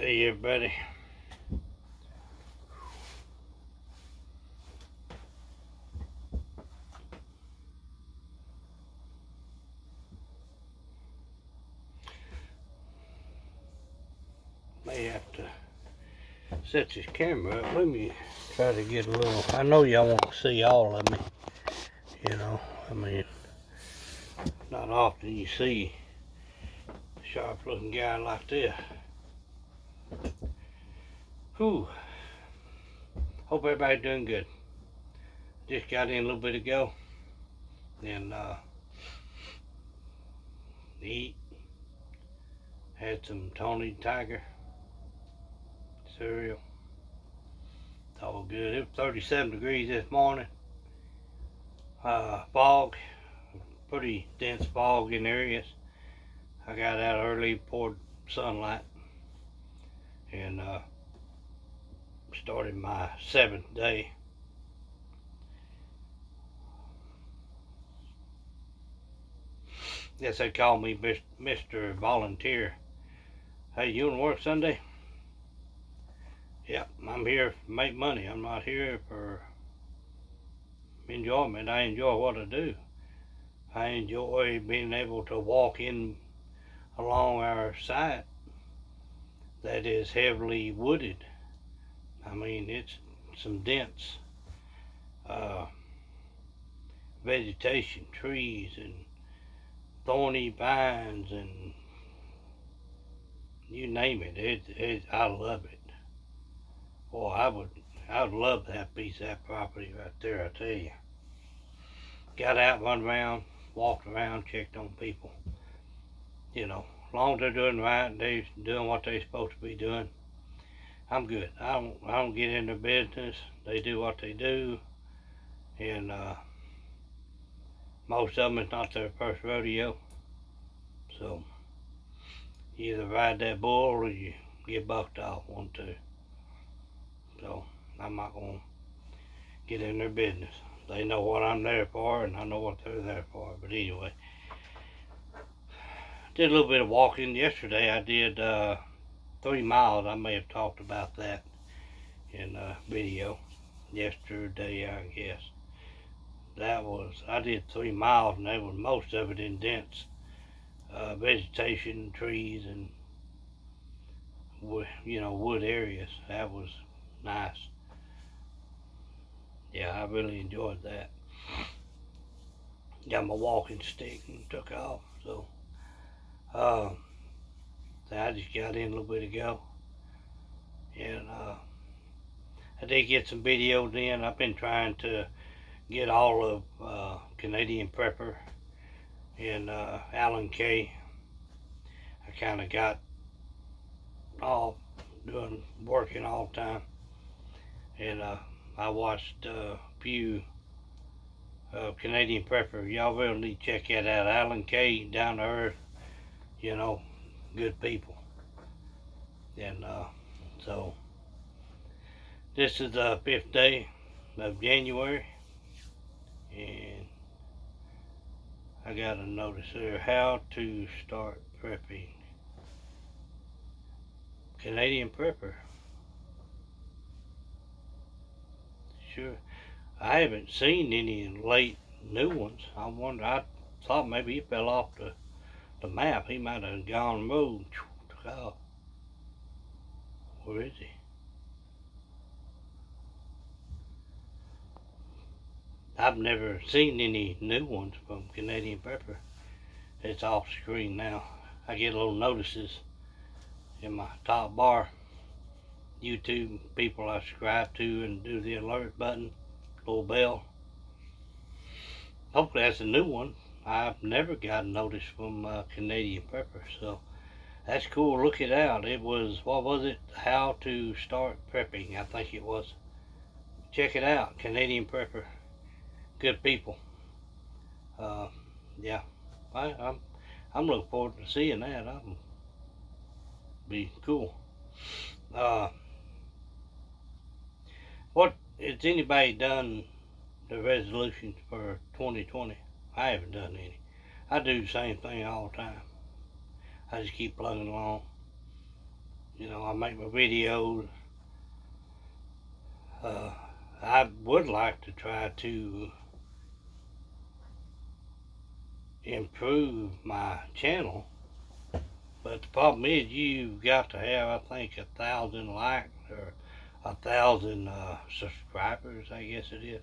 Hey everybody. May have to set this camera up. Let me try to get a little. I know y'all want to see all of me. I mean, not often you see a sharp looking guy like this. Whew. Hope everybody doing good. Just got in a little bit ago. And eat. Had some Tony Tiger cereal. It's all good. It was 37 degrees this morning. Fog. Pretty dense fog in areas. I got out early, poured sunlight, and started my 7th day. Guess they call me Mr. Volunteer. Hey, you want to work Sunday? Yep, I'm here to make money. I'm not here for enjoyment. I enjoy what I do. I enjoy being able to walk in along our site that is heavily wooded. I mean, it's some dense vegetation, trees and thorny vines and you name it. I love it. Boy, I would love to have a piece of that property right there, I tell you. Got out, run around, walked around, checked on people. As long as they're doing right, they're doing what they're supposed to be doing, I'm good. I don't get in their business. They do what they do, and most of them it's not their first rodeo. So you either ride that bull or you get bucked off, one, two. So I'm not gonna get in their business. They know what I'm there for, and I know what they're there for. But anyway, did a little bit of walking yesterday. I did 3 miles. I may have talked about that in a video yesterday, I guess. I did 3 miles, and that was most of it in dense vegetation, trees, and wood areas. That was nice. Yeah, I really enjoyed that. Got my walking stick and took off. So I just got in a little bit ago, and I did get some videos in. I've been trying to get all of Canadian Prepper and Alan Kay. I kind of got all working all the time, and I watched a few Canadian Prepper. Y'all really need to check that out. Alan Kay, down to earth, good people. And so this is the 5th day of January, and I got a notice here: how to start prepping. Canadian Prepper. Sure. I haven't seen any late new ones. I thought maybe he fell off the map. He might have gone rogue. Where is he? I've never seen any new ones from Canadian Prepper. It's off screen now. I get little notices in my top bar. YouTube people I subscribe to and do the alert button, little bell. Hopefully that's a new one. I've never got a notice from Canadian Prepper, so that's cool. Look it out. It was, what was it? How to start prepping, I think it was. Check it out. Canadian Prepper. Good people. Yeah. I'm looking forward to seeing that. That'll be cool. What has anybody done the resolutions for 2020? I haven't done any. I do the same thing all the time. I just keep plugging along. You know, I make my videos. Uh, I would like to try to improve my channel, but the problem is you've got to have, I think, 1,000 likes or 1,000 subscribers, I guess it is.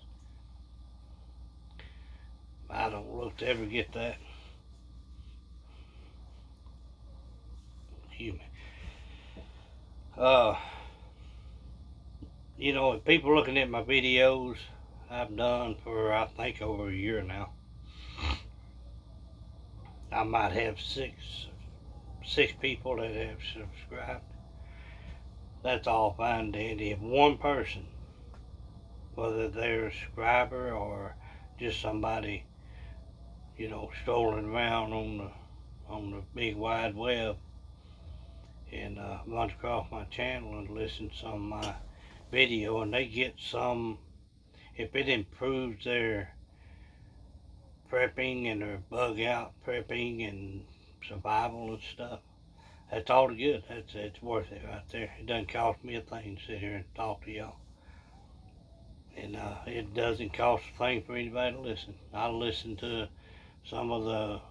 I don't look to ever get that. Excuse me. You know, if people looking at my videos I've done for, I think, over a year now, I might have six people that have subscribed. That's all fine and dandy. If one person, whether they're a subscriber or just somebody, you know, strolling around on the big wide web and runs across my channel and listens to some of my video, and they get some, if it improves their prepping and their bug out prepping and survival and stuff, that's all good. It's worth it right there. It doesn't cost me a thing to sit here and talk to y'all. And it doesn't cost a thing for anybody to listen. I listen to some of the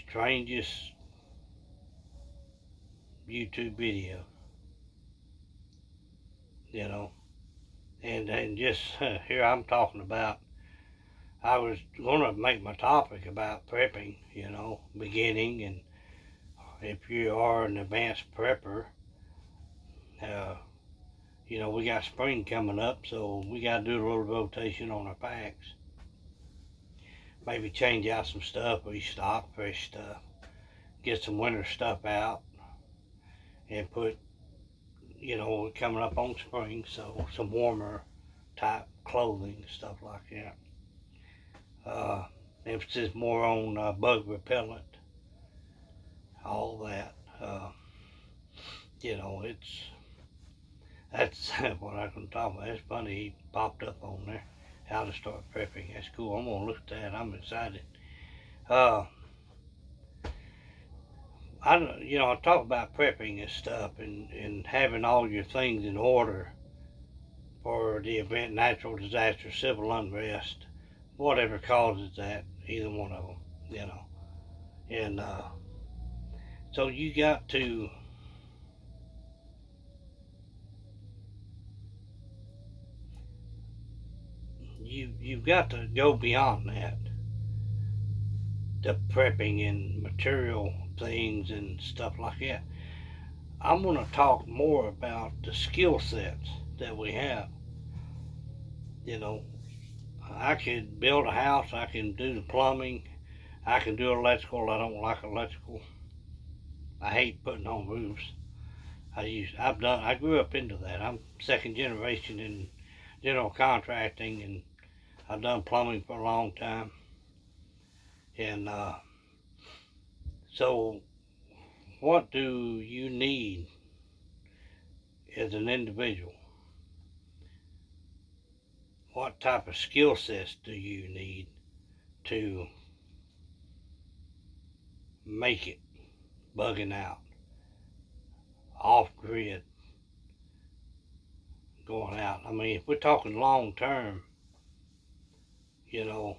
strangest YouTube videos, you know. And just here I'm talking about, I was going to make my topic about prepping, you know, beginning, and if you are an advanced prepper, you know, we got spring coming up, so we got to do a little rotation on our packs. Maybe change out some stuff, restock fresh stuff, get some winter stuff out, and put, you know, we're coming up on spring, so some warmer type clothing, stuff like that. Emphasis more on bug repellent, all that. You know, that's what I can talk about. It's funny, he popped up on there, how to start prepping. That's cool. I'm gonna look at that. I'm excited. I talk about prepping and stuff, and having all your things in order for the event, natural disaster, civil unrest, whatever causes that, either one of them, you know. And so you've got to go beyond that, the prepping and material things and stuff like that. I'm going to talk more about the skill sets that we have. You know, I could build a house, I can do the plumbing, I can do electrical. I don't like electrical. I hate putting on roofs. I grew up into that. I'm second generation in general contracting, and I've done plumbing for a long time. And so what do you need as an individual? What type of skill sets do you need to make it bugging out, off grid, going out? I mean, if we're talking long term, you know,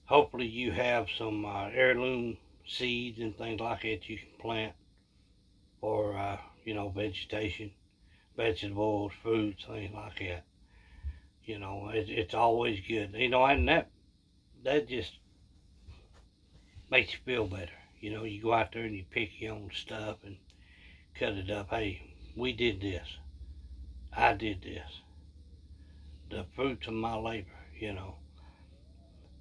hopefully you have some heirloom seeds and things like that you can plant for, you know, vegetation, vegetables, fruits, things like that. You know, it's always good. You know, and that just makes you feel better. You know, you go out there and you pick your own stuff and cut it up. Hey, we did this. I did this. The fruits of my labor, you know.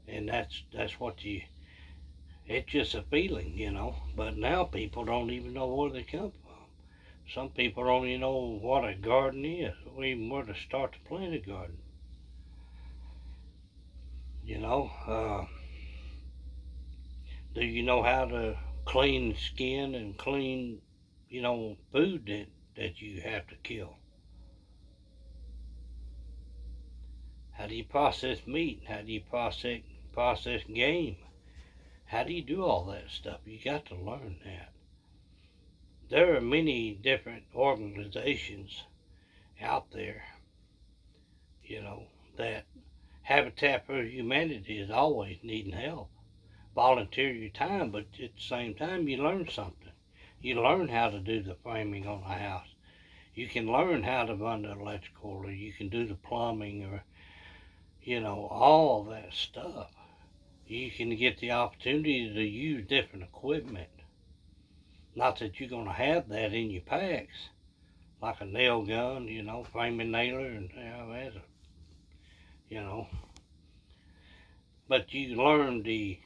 And that's what it's just a feeling, you know. But now people don't even know where they come from. Some people don't even know what a garden is, or even where to start to plant a garden. You know, do you know how to clean skin and clean, you know, food that you have to kill? How do you process meat? How do you process game? How do you do all that stuff? You got to learn that. There are many different organizations out there, you know, that Habitat for Humanity is always needing help. Volunteer your time, but at the same time, you learn something. You learn how to do the framing on a house. You can learn how to run the electrical, or you can do the plumbing, or, all that stuff. You can get the opportunity to use different equipment. Not that you're going to have that in your packs, like a nail gun, framing nailer, and that's but you learn the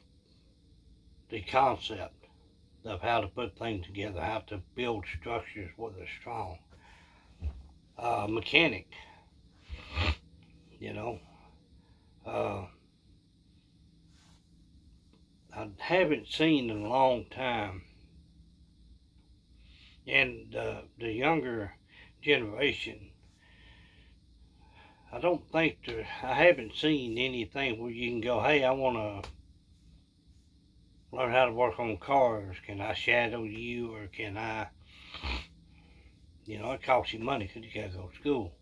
concept of how to put things together, how to build structures where they're strong. Mechanic, I haven't seen in a long time, and the younger generation, I don't think I haven't seen anything where you can go, hey, I want to learn how to work on cars. Can I shadow you, or can I, it costs you money because you got to go to school.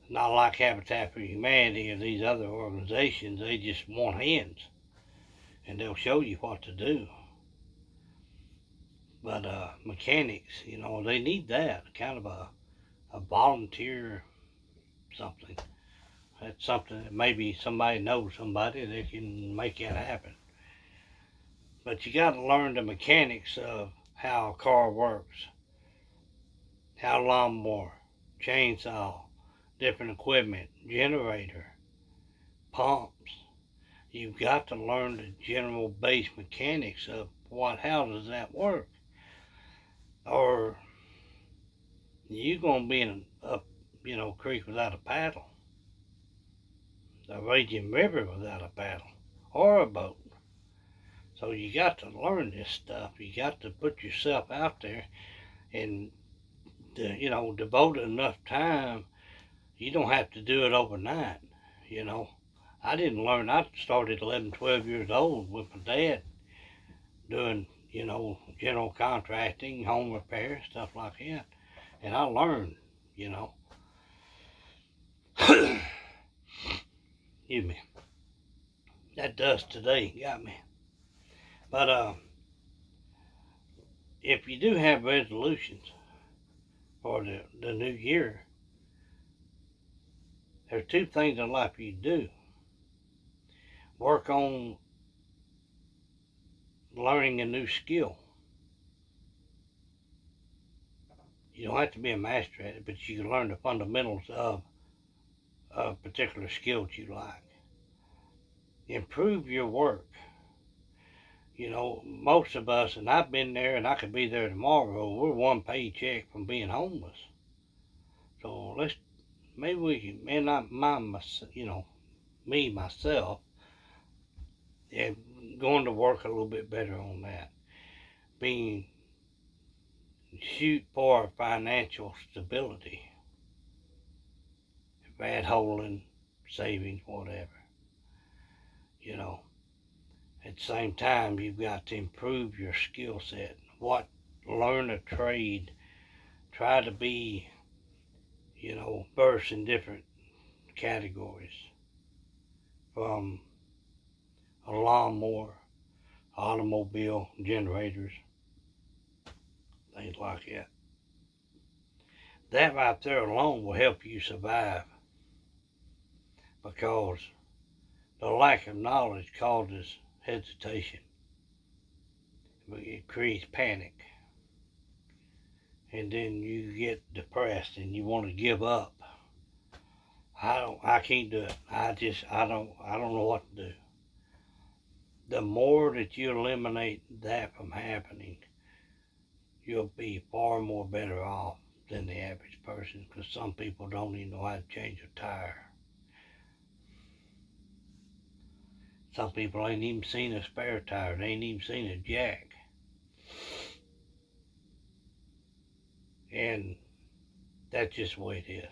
Not like Habitat for Humanity or these other organizations. They just want hands, and they'll show you what to do. But mechanics, they need that, kind of a volunteer something. That's something that maybe somebody knows somebody that can make that happen. But you got to learn the mechanics of how a car works, how lawnmower, chainsaw, different equipment, generator, pumps. You've got to learn the general base mechanics of how does that work? Or you're going to be in a creek without a paddle, a raging river without a paddle, or a boat. So you got to learn this stuff. You got to put yourself out there and, devote enough time. You don't have to do it overnight, I didn't learn. I started 11, 12 years old with my dad doing, general contracting, home repair, stuff like that. And I learned, Excuse me. That dust today got me. But if you do have resolutions for the new year, there's two things in life you do. Work on learning a new skill. You don't have to be a master at it, but you can learn the fundamentals of a particular skill that you like. Improve your work. Most of us, and I've been there and I could be there tomorrow, we're one paycheck from being homeless. So maybe we can, and not me, myself, and going to work a little bit better on that. Shoot for financial stability. Bad holding, savings, whatever. At the same time, you've got to improve your skill set. Learn a trade. Try to be, versed in different categories. From a lawnmower, automobile, generators, things like that. That right there alone will help you survive, because the lack of knowledge causes hesitation. It creates panic. And then you get depressed and you want to give up. I can't do it. I don't know what to do. The more that you eliminate that from happening, you'll be far more better off than the average person, because some people don't even know how to change a tire. Some people ain't even seen a spare tire. They ain't even seen a jack. And that's just the way it is.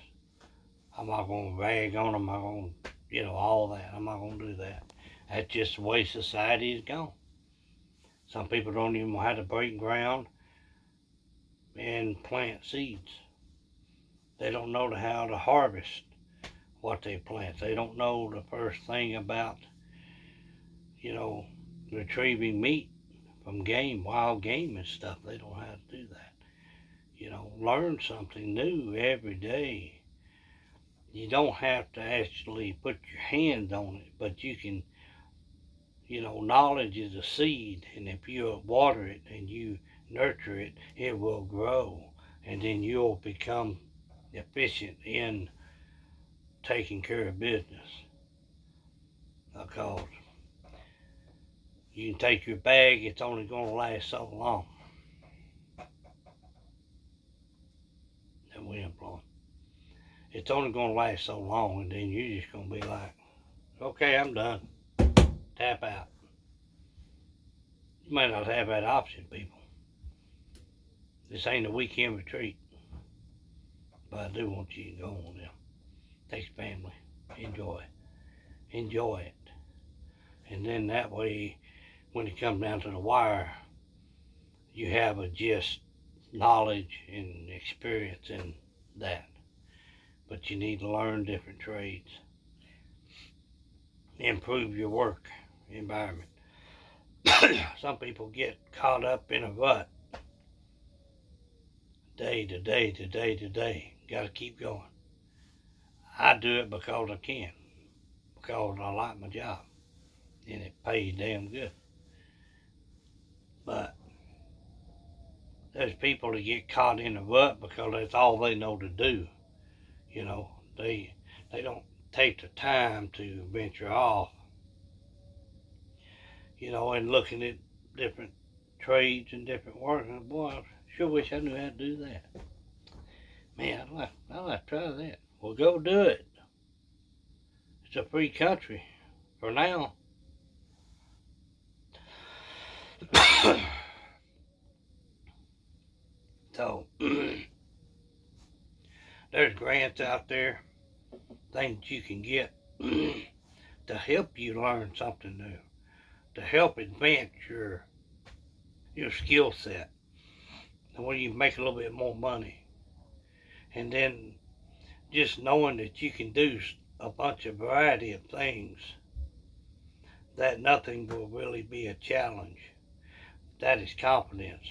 I'm not going to rag on them. I'm not going to, all that. I'm not going to do that. That's just the way society is gone. Some people don't even know how to break ground and plant seeds. They don't know how to harvest what they plant. They don't know the first thing about, retrieving meat from game, wild game and stuff. They don't know how to do that. Learn something new every day. You don't have to actually put your hands on it, but you can, knowledge is a seed, and if you water it and you nurture it, it will grow, and then you'll become efficient in taking care of business. Because you can take your bag, it's only going to last so long. That wind blowing. It's only going to last so long, and then you're just going to be like, okay, I'm done. Tap out. You may not have that option, people. This ain't a weekend retreat, but I do want you to go on there. Take your family. Enjoy it. And then that way, when it comes down to the wire, you have a just knowledge and experience in that. But you need to learn different trades. Improve your work environment. Some people get caught up in a rut. Day to day to day to day. Got to keep going. I do it because I can. Because I like my job. And it pays damn good. But there's people that get caught in a rut because that's all they know to do. They don't take the time to venture off, and looking at different trades and different work. And boy, I sure wish I knew how to do that. Man, I'd like to try that. Well, go do it. It's a free country for now. So, there's grants out there, things you can get to help you learn something new, to help advance your skill set, and where you make a little bit more money. And then just knowing that you can do a bunch of variety of things, that nothing will really be a challenge. That is confidence,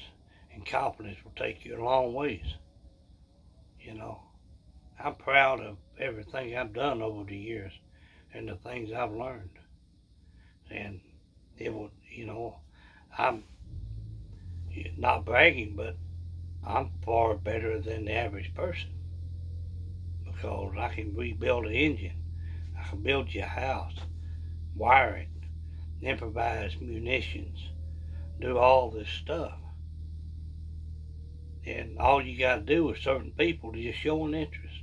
and confidence will take you a long ways. I'm proud of everything I've done over the years and the things I've learned. And it will, I'm not bragging, but I'm far better than the average person, because I can rebuild an engine. I can build you a house, wire it, improvise munitions, do all this stuff. And all you got to do with certain people is just show an interest,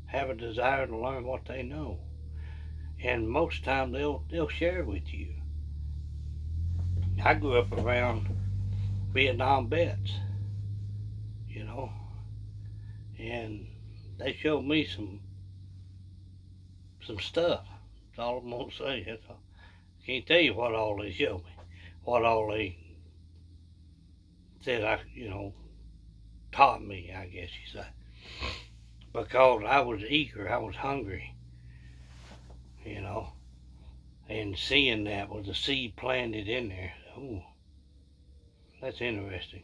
have a desire to learn what they know, and most time they'll share with you. I grew up around Vietnam vets, and they showed me some stuff. That's all I'm gonna say. That's all. Can't tell you what all they showed me, what all they said taught me, I guess you say. Because I was eager, I was hungry, and seeing that was a seed planted in there. Ooh, that's interesting.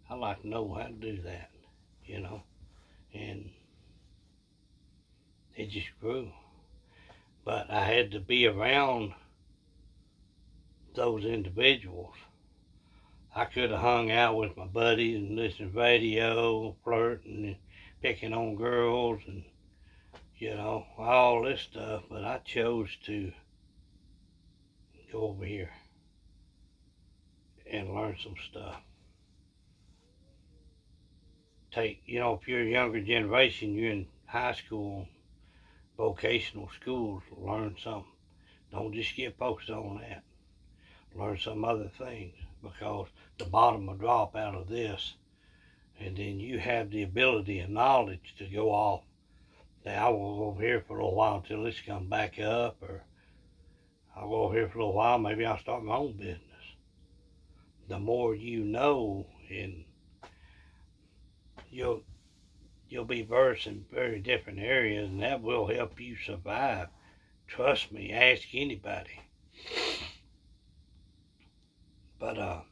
I like to know how to do that, and it just grew. But I had to be around those individuals. I could have hung out with my buddies and listened to radio, flirting and picking on girls and, all this stuff, but I chose to go over here and learn some stuff. If you're a younger generation, you're in high school, vocational schools, learn something. Don't just get focused on that. Learn some other things, because the bottom will drop out of this, and then you have the ability and knowledge to go off. Say, I will go over here for a little while until this comes back up, or I'll go over here for a little while. Maybe I'll start my own business. The more you know, and you'll be versed in very different areas, and that will help you survive. Trust me, ask anybody. But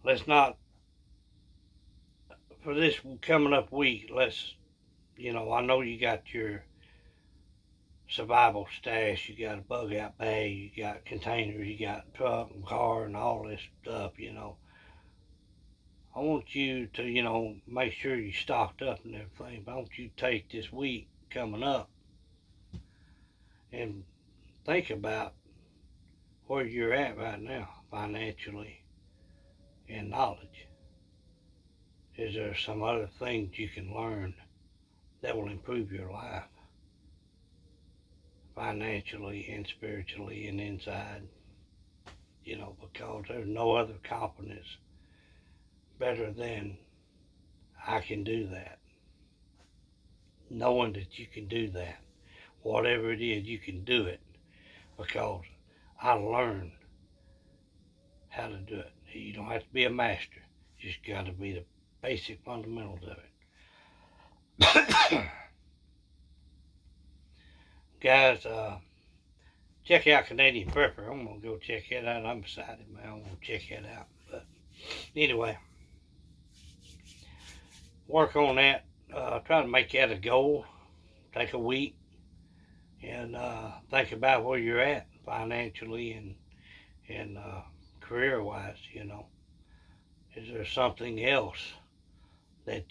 let's not, for this coming up week, I know you got your survival stash, you got a bug out bag, you got containers, you got truck and car and all this stuff. I want you to, make sure you're stocked up and everything. But I want you to take this week coming up and think about where you're at right now, financially and knowledge. Is there some other things you can learn that will improve your life financially and spiritually and inside? Because there's no other competence better than I can do that. Knowing that you can do that. Whatever it is, you can do it because I learned how to do it. You don't have to be a master. You just got to be the basic fundamentals of it. Guys, check out Canadian Prepper. I'm going to go check it out. I'm excited, man. I'm going to check it out. But anyway, work on that. Try to make that a goal. Take a week and think about where you're at financially and career-wise. Is there something else that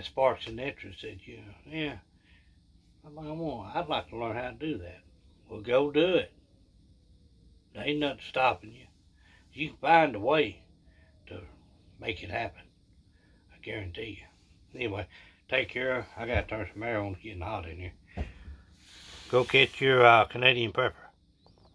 sparks an interest that I'd like to learn how to do that. Well, go do it. There ain't nothing stopping you. You can find a way to make it happen. I guarantee you. Anyway, take care. I got to turn some air on. It's getting hot in here. Go catch your Canadian Prepper.